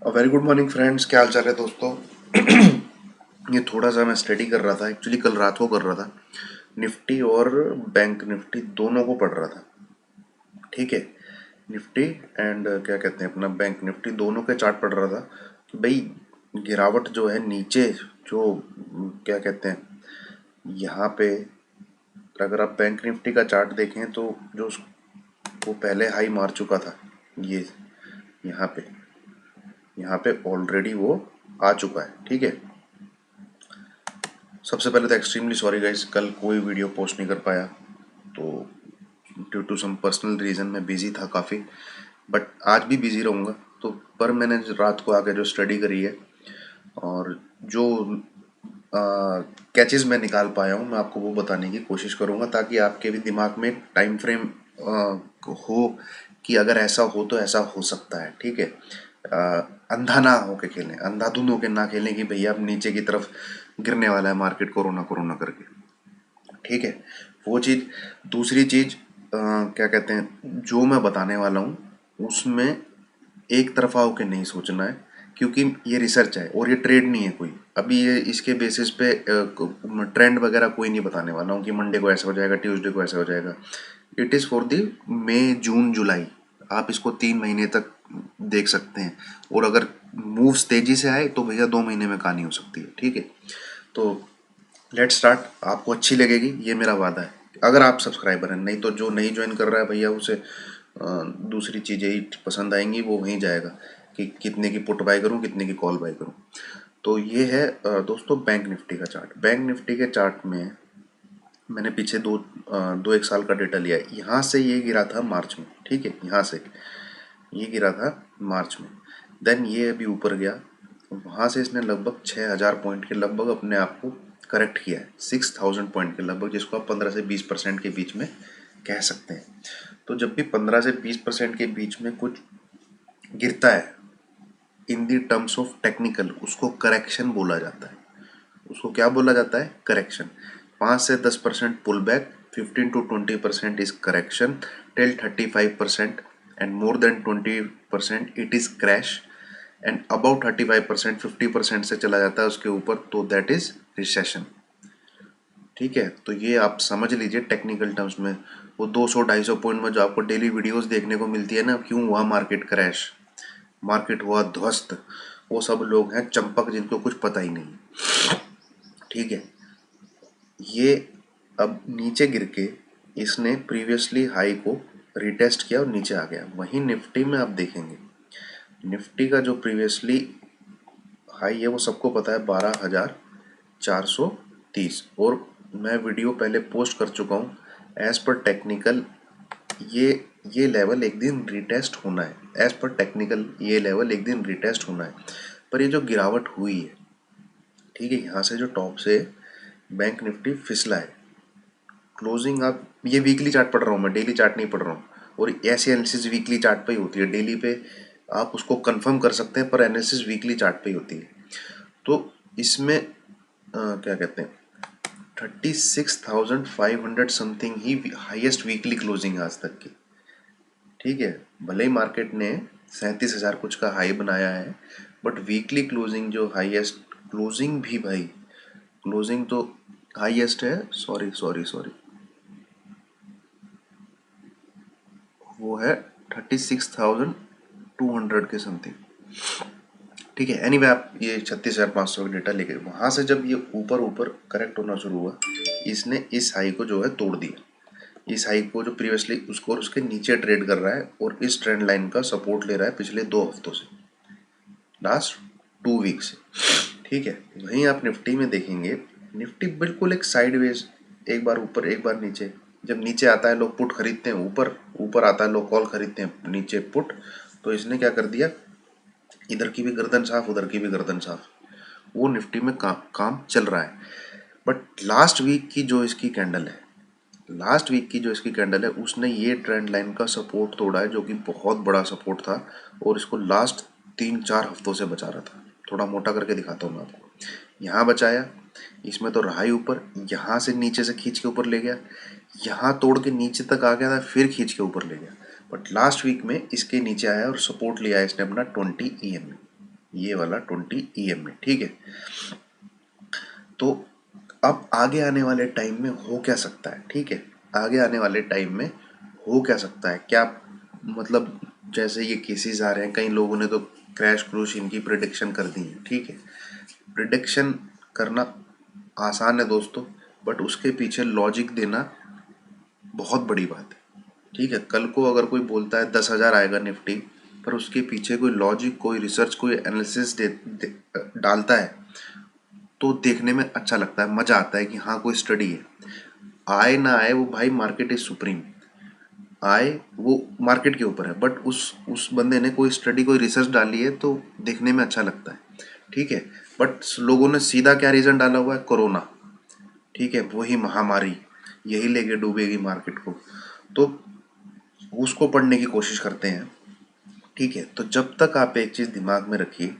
Very good morning friends, क्या हाल चाल है दोस्तों। ये थोड़ा सा मैं स्टडी कर रहा था, एक्चुअली कल रात को कर रहा था। निफ्टी और बैंक निफ्टी दोनों को पढ़ रहा था। ठीक है, निफ्टी एंड क्या कहते हैं अपना बैंक निफ्टी दोनों के चार्ट पढ़ रहा था कि भाई गिरावट जो है नीचे, जो क्या कहते हैं यहाँ पे, अगर आप बैंक निफ्टी का चार्ट देखें तो जो वो पहले हाई मार चुका था, ये यहाँ पे यहाँ पे ऑलरेडी वो आ चुका है। ठीक है, सबसे पहले तो एक्सट्रीमली सॉरी गाइस, कल कोई वीडियो पोस्ट नहीं कर पाया, तो due to some personal reason मैं बिज़ी था काफ़ी। बट आज भी बिज़ी रहूँगा। तो पर मैंने रात को आके जो स्टडी करी है और जो कैचेस मैं निकाल पाया हूँ, मैं आपको वो बताने की कोशिश करूँगा ताकि आपके भी दिमाग में टाइम फ्रेम हो कि अगर ऐसा हो तो ऐसा हो सकता है। ठीक है, अंधा ना होके खेलें, अंधाधुंध होके ना खेलें कि भैया अब नीचे की तरफ गिरने वाला है मार्केट कोरोना कोरोना करके। ठीक है, वो चीज़। दूसरी चीज़ क्या कहते हैं, जो मैं बताने वाला हूँ उसमें एक तरफा होके नहीं सोचना है, क्योंकि ये रिसर्च है और ये ट्रेड नहीं है कोई। अभी ये इसके बेसिस पे ट्रेंड वगैरह कोई नहीं बताने वाला हूँ कि मंडे को ऐसा हो जाएगा, ट्यूसडे को ऐसा हो जाएगा। इट इज़ फॉर दी मई जून जुलाई, आप इसको 3 महीने तक देख सकते हैं। और अगर मूव्स तेजी से आए तो भैया 2 महीने में कहानी हो सकती है। ठीक है, तो लेट स्टार्ट। आपको अच्छी लगेगी, ये मेरा वादा है, अगर आप सब्सक्राइबर हैं। नहीं तो जो नहीं ज्वाइन कर रहा है भैया, उसे दूसरी चीज़ें ही पसंद आएंगी, वो वहीं जाएगा कि कितने की पुट बाय करूं, कितने की कॉल बाय करूं। तो ये है दोस्तों बैंक निफ्टी का चार्ट। बैंक निफ्टी के चार्ट में मैंने पीछे दो एक साल का डेटा लिया है। यहाँ से ये गिरा था मार्च में। ठीक है, यहाँ से ये गिरा था मार्च में। देन ये अभी ऊपर गया, वहाँ से इसने लगभग 6,000 पॉइंट के लगभग अपने आप को करेक्ट किया है, 6,000 पॉइंट के लगभग, जिसको आप 15 से 20% के बीच में कह सकते हैं। तो जब भी 15 से 20% के बीच में कुछ गिरता है, इन दी टर्म्स ऑफ टेक्निकल उसको करेक्शन बोला जाता है। उसको क्या बोला जाता है? करेक्शन। 5 से 10% pull back, 15 to 20% is correction, till 35% and more than 20% it is crash, and about 35% 50% से चला जाता है उसके ऊपर, तो दैट इज रिसेशन। ठीक है, तो ये आप समझ लीजिए टेक्निकल टर्म्स में। वो 200-250 पॉइंट में जो आपको डेली वीडियोस देखने को मिलती है ना, क्यों हुआ मार्केट क्रैश, मार्केट हुआ ध्वस्त, वो सब लोग हैं चंपक जिनको कुछ पता ही नहीं। ठीक है, ये अब नीचे गिर के इसने प्रीवियसली हाई को रिटेस्ट किया और नीचे आ गया। वहीं निफ्टी में आप देखेंगे, निफ्टी का जो प्रीवियसली हाई है वो सबको पता है 12,430, और मैं वीडियो पहले पोस्ट कर चुका हूँ। एज पर टेक्निकल ये ये लेवल एक दिन रिटेस्ट होना है। एज पर टेक्निकल ये लेवल एक दिन रिटेस्ट होना है। पर ये जो गिरावट हुई है, ठीक है, यहाँ से जो टॉप से बैंक निफ्टी फिसला है, क्लोजिंग आप ये वीकली चार्ट पढ़ रहा हूँ मैं, डेली चार्ट नहीं पढ़ रहा हूँ। और ऐसी एनालिसिस वीकली चार्ट पे ही होती है, डेली पे आप उसको कंफर्म कर सकते हैं, पर एनालिसिस वीकली चार्ट पे ही होती है। तो इसमें क्या कहते हैं, 36,500 समथिंग ही हाईएस्ट वीकली क्लोजिंग आज तक की। ठीक है, भले ही मार्केट ने 37,000 कुछ का हाई बनाया है, बट वीकली क्लोजिंग जो हाईएस्ट क्लोजिंग भी भाई, क्लोजिंग तो हाईएस्ट है, सॉरी सॉरी सॉरी, वो है 36,200 के समथिंग। ठीक है, एनीवे आप ये 36,500 का डेटा लेके, वहाँ से जब ये ऊपर ऊपर करेक्ट होना शुरू हुआ, इसने इस हाई को जो है तोड़ दिया। इस हाई को जो प्रीवियसली उसको उसके नीचे ट्रेड कर रहा है, और इस ट्रेंड लाइन का सपोर्ट ले रहा है पिछले 2 हफ्तों से, लास्ट 2 वीक से। ठीक है, वहीं आप निफ्टी में देखेंगे, निफ्टी बिल्कुल एक साइडवेज, एक बार ऊपर एक बार नीचे। जब नीचे आता है लोग पुट खरीदते हैं, ऊपर ऊपर आता है लोग कॉल खरीदते हैं, नीचे पुट। तो इसने क्या कर दिया, इधर की भी गर्दन साफ, उधर की भी गर्दन साफ, वो निफ्टी में काम चल रहा है। बट लास्ट वीक की जो इसकी कैंडल है, लास्ट वीक की जो इसकी कैंडल है, उसने ये ट्रेंड लाइन का सपोर्ट तोड़ा है, जो कि बहुत बड़ा सपोर्ट था, और इसको लास्ट 3-4 हफ्तों से बचा रहा था। थोड़ा मोटा करके दिखाता हूँ मैं आपको। यहाँ बचाया, इसमें तो रहा ही ऊपर, यहाँ से नीचे से खींच के ऊपर ले गया, यहाँ तोड़ के नीचे तक आ गया था, फिर खींच के ऊपर ले गया। बट लास्ट वीक में इसके नीचे आया और सपोर्ट लिया है इसने अपना 20 EM में। ये वाला 20 EM में, ठीक है। तो अब आगे आने वाले टाइम में हो क्या सकता है, ठीक है, आगे आने वाले टाइम में हो क्या सकता है, क्या मतलब जैसे ये केसेस आ रहे हैं, कई लोगों ने तो क्रैश क्रूश इनकी प्रिडिक्शन कर दी है, ठीक है। प्रिडिक्शन करना आसान है दोस्तों, बट उसके पीछे लॉजिक देना बहुत बड़ी बात है, ठीक है। कल को अगर कोई बोलता है 10,000 आएगा निफ्टी, पर उसके पीछे कोई लॉजिक, कोई रिसर्च, कोई एनालिसिस डालता है, तो देखने में अच्छा लगता है, मजा आता है कि हाँ कोई स्टडी है। आए ना आए वो भाई, मार्केट इज सुप्रीम, आए वो मार्केट के ऊपर है, बट उस बंदे ने कोई स्टडी, कोई रिसर्च डाली है, तो देखने में अच्छा लगता है, ठीक है। बट लोगों ने सीधा क्या रीजन डाला हुआ है, कोरोना, ठीक है, वही महामारी, यही लेके डूबेगी मार्केट को, तो उसको पढ़ने की कोशिश करते हैं, ठीक है। तो जब तक आप एक चीज दिमाग में रखिए,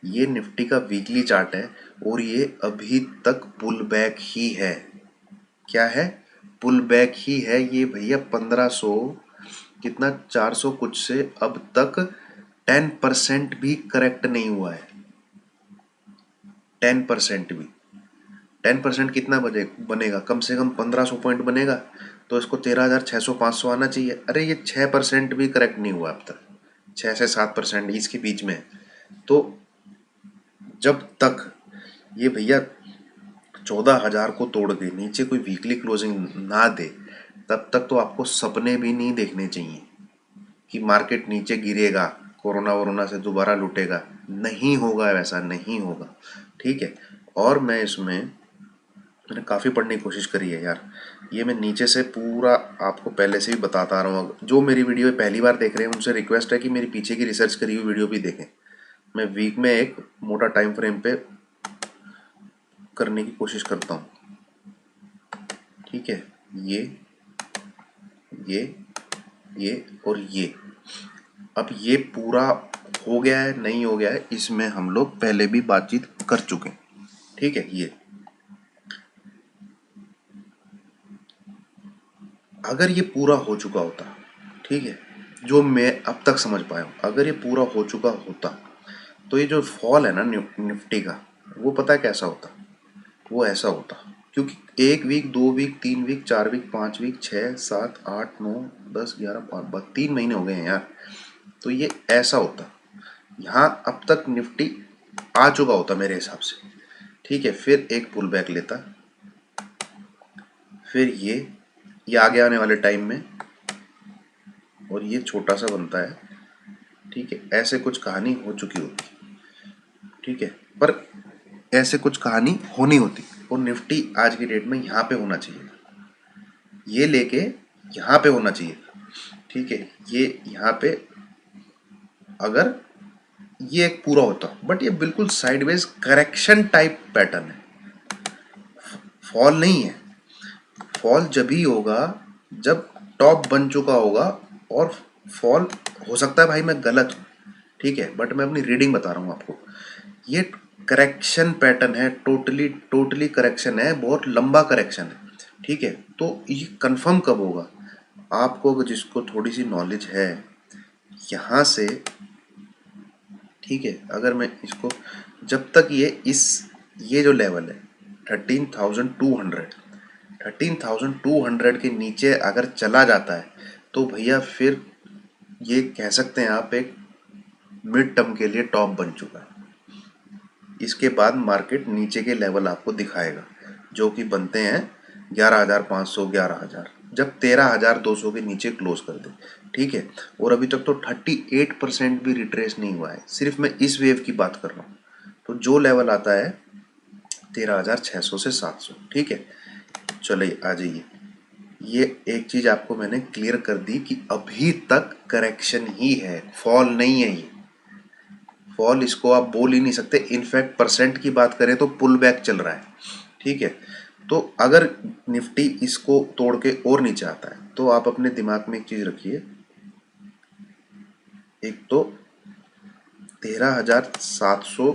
ये निफ्टी का वीकली चार्ट है और ये अभी तक पुल बैक ही है। क्या है, पुल बैक ही है ये भैया। 1500 कितना, 400 कुछ से अब तक 10% भी करेक्ट नहीं हुआ है, 10% भी। 10% कितना बनेगा, कम से कम 1500 पॉइंट बनेगा, तो इसको 13,600 500 आना चाहिए। अरे ये 6% भी करेक्ट नहीं हुआ अब तक, 6 से 7% इसके बीच में है। तो जब तक ये भैया 14,000 को तोड़ के नीचे कोई वीकली क्लोजिंग ना दे, तब तक तो आपको सपने भी नहीं देखने चाहिए कि मार्केट नीचे गिरेगा, कोरोना वोरोना से दोबारा लूटेगा। नहीं होगा, वैसा नहीं होगा, ठीक है। और मैंने काफ़ी पढ़ने की कोशिश करी है यार, ये मैं नीचे से पूरा आपको पहले से ही बताता आ रहा हूँ। जो मेरी वीडियो पहली बार देख रहे हैं उनसे रिक्वेस्ट है कि मेरी पीछे की रिसर्च करी हुई वीडियो भी देखें। मैं वीक में एक मोटा टाइम फ्रेम पे करने की कोशिश करता हूँ, ठीक है। ये ये ये और ये, अब ये पूरा हो गया है नहीं हो गया है, इसमें हम लोग पहले भी बातचीत कर चुके हैं, ठीक है। ये अगर ये पूरा हो चुका होता, ठीक है, जो मैं अब तक समझ पाया हूँ, अगर ये पूरा हो चुका होता, तो ये जो फॉल है ना निफ्टी का, वो पता है कैसा होता, वो ऐसा होता। क्योंकि 1 week, 2 week, 3 week, 4 week, 5 week, 6, 7, 8, 9, 10, 11, 12, 3 महीने हो गए हैं यार, तो ये ऐसा होता। यहाँ अब तक निफ्टी आ चुका होता मेरे हिसाब से, ठीक है। फिर एक पुल बैक लेता, फिर ये आगे आने वाले टाइम में, और ये छोटा सा बनता है, ठीक है। ऐसे कुछ कहानी हो चुकी होती, ठीक है, पर ऐसे कुछ कहानी होनी होती, और निफ्टी आज की डेट में यहाँ पे होना चाहिए, ये लेके यहाँ पे होना चाहिए, ठीक है। ये यहाँ पे अगर ये एक पूरा होता, बट ये बिल्कुल साइडवेज करेक्शन टाइप पैटर्न है, फॉल नहीं है। फॉल जब ही होगा जब टॉप बन चुका होगा, और फॉल हो सकता है भाई मैं गलत हूँ, ठीक है, बट मैं अपनी रीडिंग बता रहा हूँ आपको। ये करेक्शन पैटर्न है, टोटली टोटली करेक्शन है, बहुत लंबा करेक्शन है, ठीक है। तो ये कंफर्म कब होगा, आपको जिसको थोड़ी सी नॉलेज है यहाँ से, ठीक है, अगर मैं इसको, जब तक ये जो लेवल है 13,200, 13,200 के नीचे अगर चला जाता है, तो भैया फिर ये कह सकते हैं आप एक मिड टर्म के लिए टॉप बन चुका है। इसके बाद मार्केट नीचे के लेवल आपको दिखाएगा, जो कि बनते हैं 11,500, 11,000, जब 13,200 के नीचे क्लोज कर दे, ठीक है। और अभी तक तो 38% भी रिट्रेस नहीं हुआ है, सिर्फ मैं इस वेव की बात कर रहा हूँ। तो जो लेवल आता है 13,600 से 700, ठीक है। चलिए आ जाइए, ये एक चीज आपको मैंने क्लियर कर दी कि अभी तक करेक्शन ही है, फॉल नहीं है ये। फॉल इसको आप बोल ही नहीं सकते, इनफैक्ट परसेंट की बात करें तो पुल बैक चल रहा है, ठीक है। तो अगर निफ्टी इसको तोड़ के और नीचे आता है, तो आप अपने दिमाग में एक चीज रखिए, एक तो 13,700,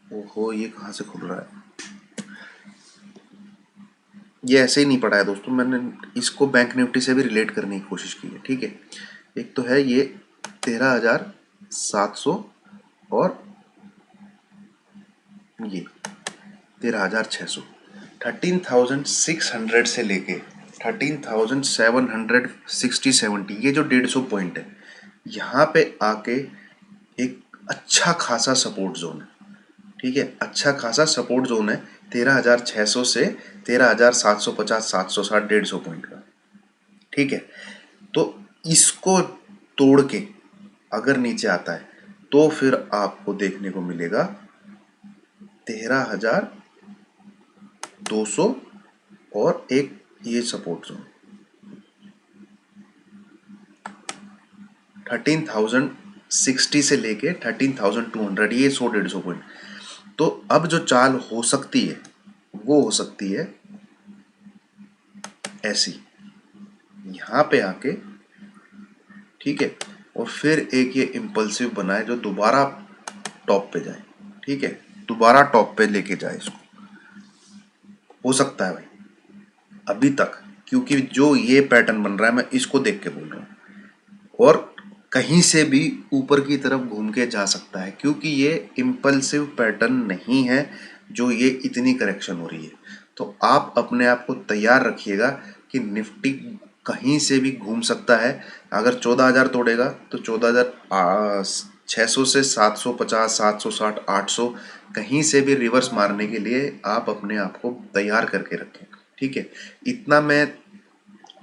ओहो ये कहाँ से खुल रहा है, ये ऐसे ही नहीं पढ़ा है दोस्तों, मैंने इसको बैंक निफ्टी से भी रिलेट करने की कोशिश की है, ठीक है। एक तो है ये 13,700, और ये 13,600, 13,600 से लेके 13,760-70, ये जो 150 पॉइंट है, यहाँ पे आके एक अच्छा खासा सपोर्ट जोन है। ठीक है, अच्छा खासा सपोर्ट जोन है 13,600 से 13,750, 760, 150 पॉइंट का। ठीक है, तो इसको तोड़ के अगर नीचे आता है तो फिर आपको देखने को मिलेगा 13,200 और एक ये सपोर्ट जोन 13,060 से लेके 13,200, ये 100-150 पॉइंट। तो अब जो चाल हो सकती है वो हो सकती है ऐसी, यहाँ पे आके, ठीक है, और फिर एक ये इम्पल्सिव बनाए जो दोबारा टॉप पे जाए। ठीक है, दोबारा टॉप पे लेके जाए इसको, हो सकता है भाई अभी तक, क्योंकि जो ये पैटर्न बन रहा है मैं इसको देख के बोल रहा हूँ, और कहीं से भी ऊपर की तरफ घूम के जा सकता है, क्योंकि ये इम्पल्सिव पैटर्न नहीं है जो ये इतनी करेक्शन हो रही है। तो आप अपने आप को तैयार रखिएगा कि निफ्टी कहीं से भी घूम सकता है। अगर 14,000 तोड़ेगा तो 14,600 से 750, 760, 800 कहीं से भी रिवर्स मारने के लिए आप अपने आप को तैयार करके रखें। ठीक है, इतना मैं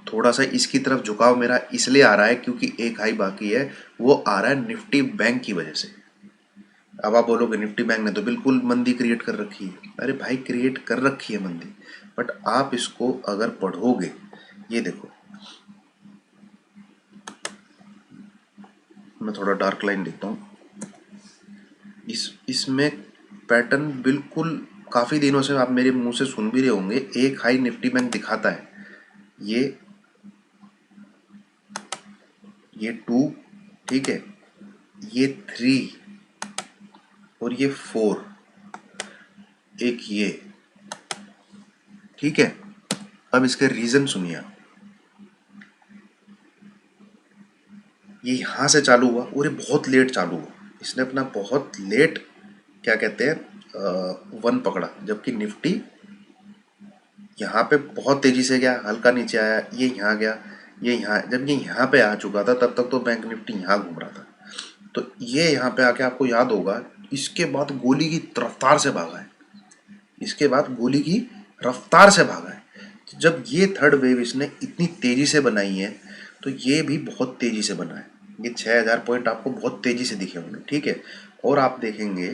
थोड़ा सा इसकी तरफ झुकाव मेरा इसलिए आ रहा है क्योंकि एक हाई बाकी है, वो आ रहा है निफ्टी बैंक की वजह से। अब आप बोलोगे निफ्टी बैंक ने तो बिल्कुल मंदी क्रिएट कर रखी है। अरे भाई, क्रिएट कर रखी है मंदी, बट आप इसको अगर पढ़ोगे, ये देखो, मैं थोड़ा डार्क लाइन देखता हूँ, इसमें पैटर्न बिल्कुल काफ़ी दिनों से आप मेरे मुंह से सुन भी रहे होंगे, एक हाई निफ्टी बैंक दिखाता है, ये 2, ठीक है, ये 3 और ये 4, एक ये। ठीक है, अब इसके रीजन सुनिए आप। ये यहां से चालू हुआ और ये बहुत लेट चालू हुआ, इसने अपना बहुत लेट, क्या कहते हैं, वन पकड़ा, जबकि निफ्टी यहाँ पे बहुत तेजी से गया, हल्का नीचे आया, ये यहाँ गया, ये यहाँ, जब ये यहाँ पे आ चुका था तब तक तो बैंक निफ्टी यहाँ घूम रहा था। तो ये यहाँ पे आके आपको याद होगा, इसके बाद गोली की रफ्तार से भागा है, इसके बाद गोली की रफ्तार से भागा है। तो जब ये थर्ड वेव इसने इतनी तेजी से बनाई है, तो ये भी बहुत तेजी से बना है। ये 6,000 पॉइंट आपको बहुत तेजी से दिखे होंगे। ठीक है, और आप देखेंगे,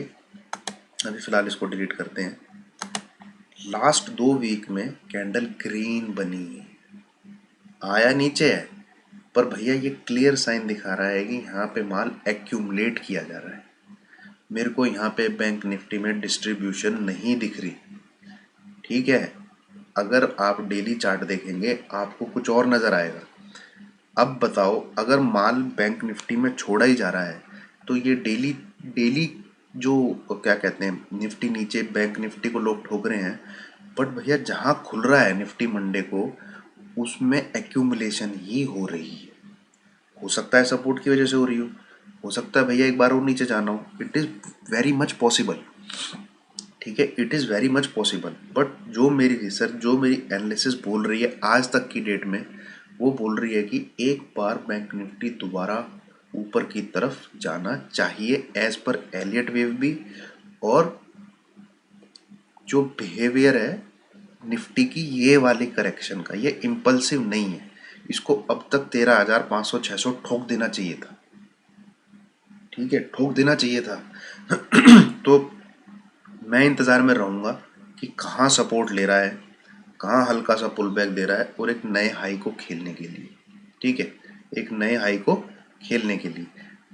अभी फिलहाल इसको डिलीट करते हैं, लास्ट 2 वीक में कैंडल ग्रीन बनी है, आया नीचे है, पर भैया ये क्लियर साइन दिखा रहा है कि यहाँ पे माल एक्यूमुलेट किया जा रहा है। मेरे को यहाँ पे बैंक निफ्टी में डिस्ट्रीब्यूशन नहीं दिख रही। ठीक है, अगर आप डेली चार्ट देखेंगे आपको कुछ और नज़र आएगा। अब बताओ, अगर माल बैंक निफ्टी में छोड़ा ही जा रहा है तो ये डेली डेली जो, क्या कहते हैं, निफ्टी नीचे बैंक निफ्टी को लोग ठोक रहे हैं, बट भैया जहाँ खुल रहा है निफ्टी मंडे को, उसमें एक्यूमुलेशन ही हो रही है। हो सकता है सपोर्ट की वजह से हो सकता है भैया एक बार और नीचे जाना हो, it is very much possible. ठीक है, it is very much possible, but जो मेरी रिसर्च, जो मेरी एनालिसिस बोल रही है आज तक की डेट में, वो बोल रही है कि एक बार बैंक निफ्टी दोबारा ऊपर की तरफ जाना चाहिए, एज पर एलियट वेव भी, और जो बिहेवियर है निफ्टी की ये वाली करेक्शन का, ये इम्पल्सिव नहीं है, इसको अब तक 13,500-600 ठोक देना चाहिए था। ठीक है, ठोक देना चाहिए था। तो मैं इंतज़ार में रहूँगा कि कहाँ सपोर्ट ले रहा है, कहाँ हल्का सा पुल बैक दे रहा है, और एक नए हाई को खेलने के लिए। ठीक है, एक नए हाई को खेलने के लिए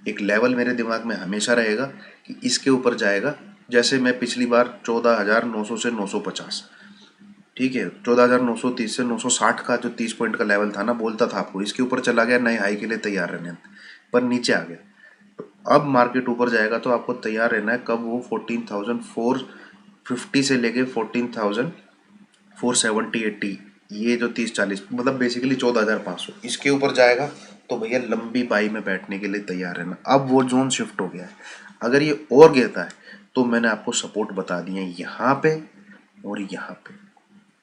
एक लेवल मेरे दिमाग में हमेशा रहेगा कि इसके ऊपर जाएगा। जैसे मैं पिछली बार 14,900 से 950, ठीक है, 14,930 से 960 का जो 30 पॉइंट का लेवल था ना, बोलता था आपको इसके ऊपर चला गया, नए हाई के लिए तैयार रहने, पर नीचे आ गया। तो अब मार्केट ऊपर जाएगा तो आपको तैयार रहना है, कब वो 14,450 से लेके 14,470-80, ये जो 30-40, मतलब बेसिकली 14,500, इसके ऊपर जाएगा तो भैया लंबी बाई में बैठने के लिए तैयार रहना। अब वो जोन शिफ्ट हो गया है, अगर ये और गिरता है तो मैंने आपको सपोर्ट बता दिए यहाँ पे और यहाँ पे,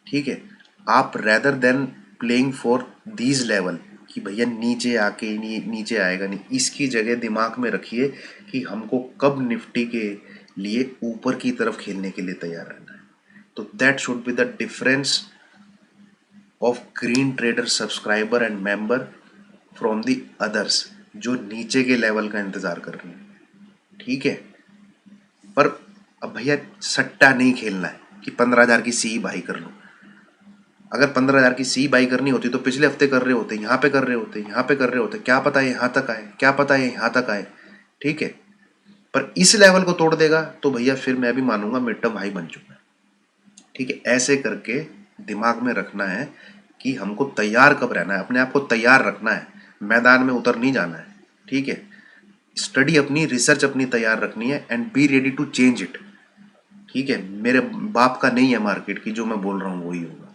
ठीक है। आप rather than playing for these level कि भैया नीचे आके नीचे आएगा नहीं, इसकी जगह दिमाग में रखिए कि हमको कब निफ्टी के लिए ऊपर की तरफ खेलने के लिए तैयार रहना है। तो that should be the difference of green trader subscriber and member from the others जो नीचे के लेवल का इंतजार कर रहे हैं, ठीक है। पर अब भैया सट्टा नहीं खेलना है कि 15,000 की सी बाई कर लो। अगर 15,000 की सी बाई करनी होती तो पिछले हफ्ते कर रहे होते, यहाँ पे कर रहे होते, यहाँ पे कर रहे होते, क्या पता है यहाँ तक आए, क्या पता है यहाँ तक आए, ठीक है। पर इस लेवल को तोड़ देगा तो भैया फिर मैं भी मानूंगा मिड टर्म हाई बन चुका है, ठीक है। ऐसे करके दिमाग में रखना है कि हमको तैयार कब रहना है, अपने आप को तैयार रखना है, मैदान में उतर नहीं जाना है, ठीक है। स्टडी अपनी, रिसर्च अपनी तैयार रखनी है and be ready to change it, ठीक है। मेरे बाप का नहीं है मार्केट की, जो मैं बोल रहा हूँ वही होगा,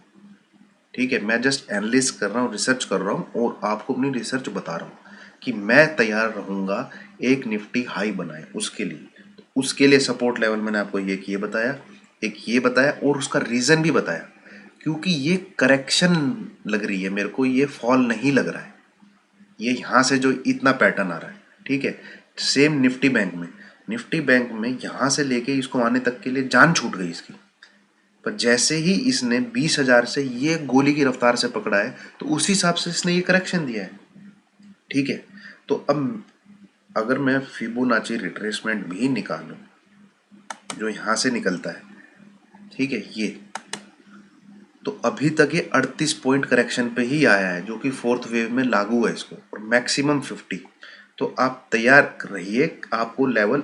ठीक है। मैं जस्ट एनालिस कर रहा हूँ, रिसर्च कर रहा हूँ और आपको अपनी रिसर्च बता रहा हूँ कि मैं तैयार रहूँगा एक निफ्टी हाई बनाए उसके लिए। उसके लिए सपोर्ट लेवल मैंने आपको ये बताया, एक ये बताया और उसका रीज़न भी बताया, क्योंकि ये करेक्शन लग रही है मेरे को, ये फॉल नहीं लग रहा है, ये यहाँ से जो इतना पैटर्न आ रहा है, ठीक है। सेम निफ्टी बैंक में यहाँ से लेके इसको आने तक के लिए जान छूट गई इसकी, पर जैसे ही इसने 20,000 से ये गोली की रफ्तार से पकड़ा है तो उसी हिसाब से इसने ये करेक्शन दिया है, ठीक है। तो अब अगर मैं फिबोनाची रिट्रेसमेंट भी निकालूं जो यहाँ से निकलता है, ठीक है, ये तो अभी तक ये 38 पॉइंट करेक्शन पे ही आया है जो कि फोर्थ वेव में लागू है इसको, और मैक्सिमम 50। तो आप तैयार रहिए, आपको लेवल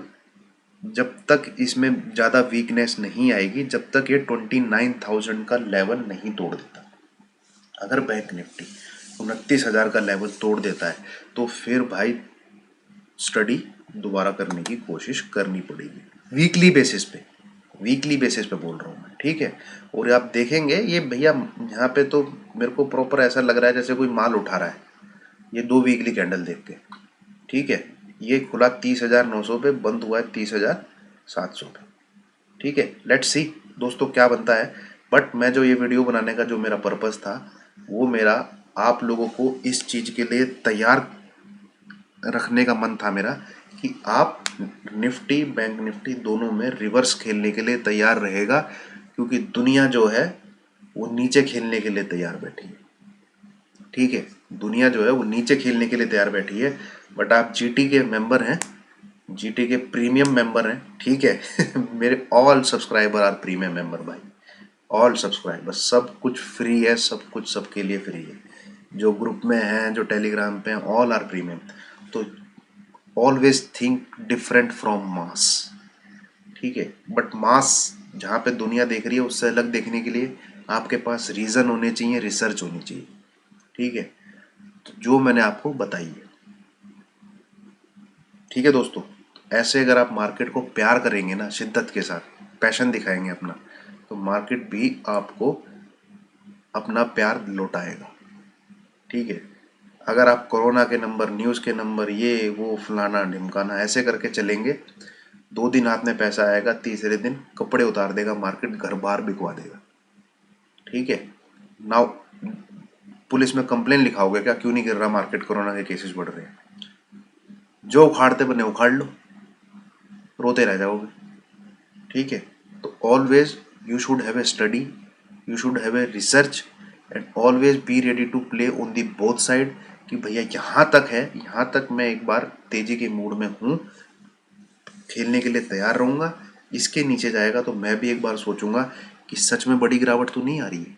जब तक इसमें ज़्यादा वीकनेस नहीं आएगी, जब तक ये 29,000 का लेवल नहीं तोड़ देता। अगर बैंक निफ्टी 29,000 का लेवल तोड़ देता है तो फिर भाई स्टडी दोबारा करने की कोशिश करनी पड़ेगी, वीकली बेसिस पे बोल रहा हूँ मैं, ठीक है। और आप देखेंगे ये भैया यहाँ पे तो मेरे को प्रॉपर ऐसा लग रहा है जैसे कोई माल उठा रहा है, ये 2 वीकली कैंडल देख के, ठीक है। ये खुला 30,900 पे, बंद हुआ है 30,700 पे, ठीक है। लेट्स सी दोस्तों क्या बनता है। बट मैं जो ये वीडियो बनाने का जो मेरा पर्पस था वो मेरा आप लोगों को इस चीज़ के लिए तैयार रखने का मन था मेरा कि आप निफ्टी बैंक निफ्टी दोनों में रिवर्स खेलने के लिए तैयार रहेगा, क्योंकि दुनिया जो है वो नीचे खेलने के लिए तैयार बैठी है, ठीक है। दुनिया जो है वो नीचे खेलने के लिए तैयार बैठी है। बट आप जीटी के मेंबर हैं, जीटी के प्रीमियम मेंबर हैं, ठीक है। मेरे all subscriber are premium member भाई, ऑल सब्सक्राइबर, सब कुछ फ्री है, सब कुछ सबके लिए फ्री है। जो ग्रुप में हैं, जो टेलीग्राम पे हैं, ऑल आर प्रीमियम। तो ऑलवेज थिंक डिफरेंट फ्रॉम मास, ठीक है। बट मास जहाँ पे दुनिया देख रही है उससे अलग देखने के लिए आपके पास रीज़न होने चाहिए, रिसर्च होनी चाहिए, ठीक है। तो जो मैंने आपको बताई है, ठीक है दोस्तों। ऐसे अगर आप मार्केट को प्यार करेंगे ना, शिद्दत के साथ पैशन दिखाएंगे अपना, तो मार्केट भी आपको अपना प्यार लौटाएगा, ठीक है। अगर आप कोरोना के नंबर, न्यूज़ के नंबर, ये वो फलाना ढिमकाना ऐसे करके चलेंगे, 2 दिन हाथ में पैसा आएगा, तीसरे दिन कपड़े उतार देगा मार्केट, घर बार बिकवा देगा, ठीक है। नाउ पुलिस में कंप्लेन लिखाओगे क्या, क्यों नहीं गिर रहा मार्केट, कोरोना के केसेस बढ़ रहे हैं, जो उखाड़ते बने उखाड़ लो, रोते रह जाओगे, ठीक है। तो always you should have a study, you should have a research and always be ready to play on the both side कि भैया यहाँ तक है, यहाँ तक मैं एक बार तेजी के मूड में हूँ, खेलने के लिए तैयार रहूँगा। इसके नीचे जाएगा तो मैं भी एक बार सोचूंगा कि सच में बड़ी गिरावट तो नहीं आ रही है।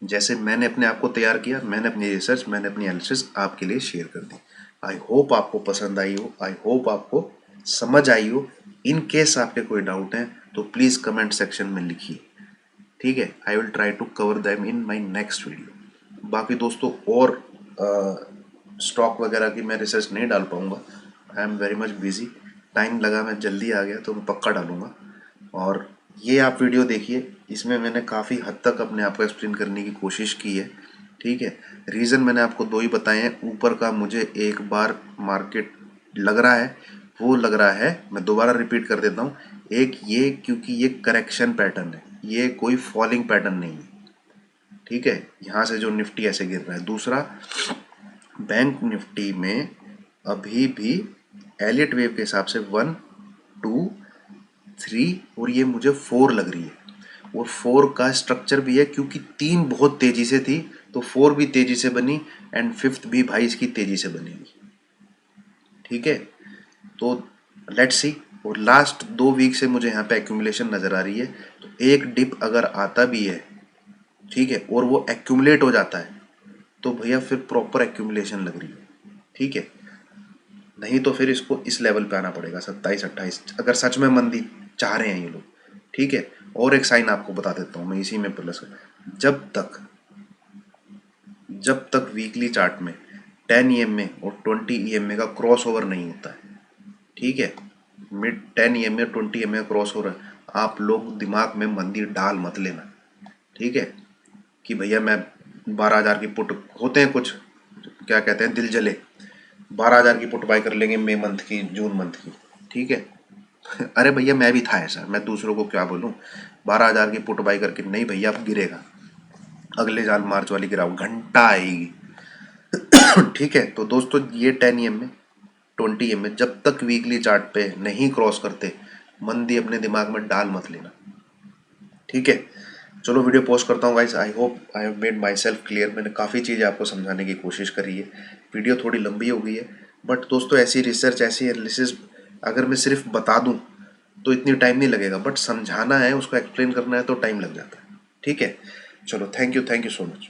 जैसे मैंने अपने आप को तैयार किया, मैंने अपनी रिसर्च, मैंने अपनी एनालिसिस आपके लिए शेयर कर दी। आई होप आपको पसंद आई हो, आई होप आपको समझ आई हो। इन केस आपके कोई डाउट हैं तो प्लीज़ कमेंट सेक्शन में लिखिए, ठीक है। I will try to cover them in my next video. बाकी दोस्तों और स्टॉक वगैरह की मैं रिसर्च नहीं डाल पाऊँगा, I am very much busy. Time लगा, मैं जल्दी आ गया तो मैं पक्का डालूँगा। और ये आप वीडियो देखिए, इसमें मैंने काफ़ी हद तक अपने आप को एक्सप्लेन करने की कोशिश की है, ठीक है। रीज़न मैंने आपको 2 ही बताए हैं। ऊपर का मुझे एक बार मार्केट लग रहा है वो लग रहा है, मैं दोबारा रिपीट कर देता हूँ, एक ये क्योंकि ये करेक्शन पैटर्न है, ये कोई फॉलिंग पैटर्न नहीं है, ठीक है। यहाँ से जो निफ्टी ऐसे गिर रहा है। दूसरा, बैंक निफ्टी में अभी भी एलियट वेव के हिसाब से 1 2 3 और ये मुझे 4 लग रही है, और 4 का स्ट्रक्चर भी है क्योंकि 3 बहुत तेजी से थी तो 4 भी तेजी से बनी, एंड 5th भी भाई इसकी तेजी से बनेगी, ठीक है। तो लेट्स सी। और लास्ट 2 वीक से मुझे यहाँ पे एक्यूमुलेशन नज़र आ रही है, तो एक डिप अगर आता भी है, ठीक है, और वो एक्यूमुलेट हो जाता है तो भैया फिर प्रॉपर एक्यूमुलेशन लग रही है, ठीक है। नहीं तो फिर इसको इस लेवल पे आना पड़ेगा 27-28, अगर सच में मंदी चाह रहे हैं ये लोग, ठीक है। और एक साइन आपको बता देता हूँ मैं इसी में प्लस, जब तक वीकली चार्ट में 10 EMA और 20 EMA का क्रॉस ओवर नहीं होता है, ठीक है, mid 10 EMA 20 EMA cross over, आप लोग दिमाग में मंदी डाल मत लेना, ठीक है, कि भैया मैं 12,000 की पुट होते हैं कुछ, क्या कहते हैं, दिल जले, 12,000 की पुट बाय कर लेंगे मई मंथ की, जून मंथ की, ठीक है। अरे भैया मैं भी था ऐसा, मैं दूसरों को क्या बोलूं, 12,000 की पुट बाय करके, नहीं भैया अब गिरेगा, अगले साल मार्च वाली गिराओ, घंटा आएगी। ठीक है। तो दोस्तों ये 10 EMA 20 EMA जब तक वीकली चार्ट पे नहीं क्रॉस करते, मंदी अपने दिमाग में डाल मत लेना, ठीक है। चलो वीडियो पोस्ट करता हूँ guys, I hope I have made my self clear, मैंने काफ़ी चीज़ें आपको समझाने की कोशिश करी है, वीडियो थोड़ी लंबी हो गई है, बट दोस्तों ऐसी रिसर्च, ऐसी एनालिसिस अगर मैं सिर्फ बता दूँ तो इतनी टाइम नहीं लगेगा, बट समझाना है, उसको एक्सप्लेन करना है तो टाइम लग जाता है, ठीक है। चलो थैंक यू सो मच।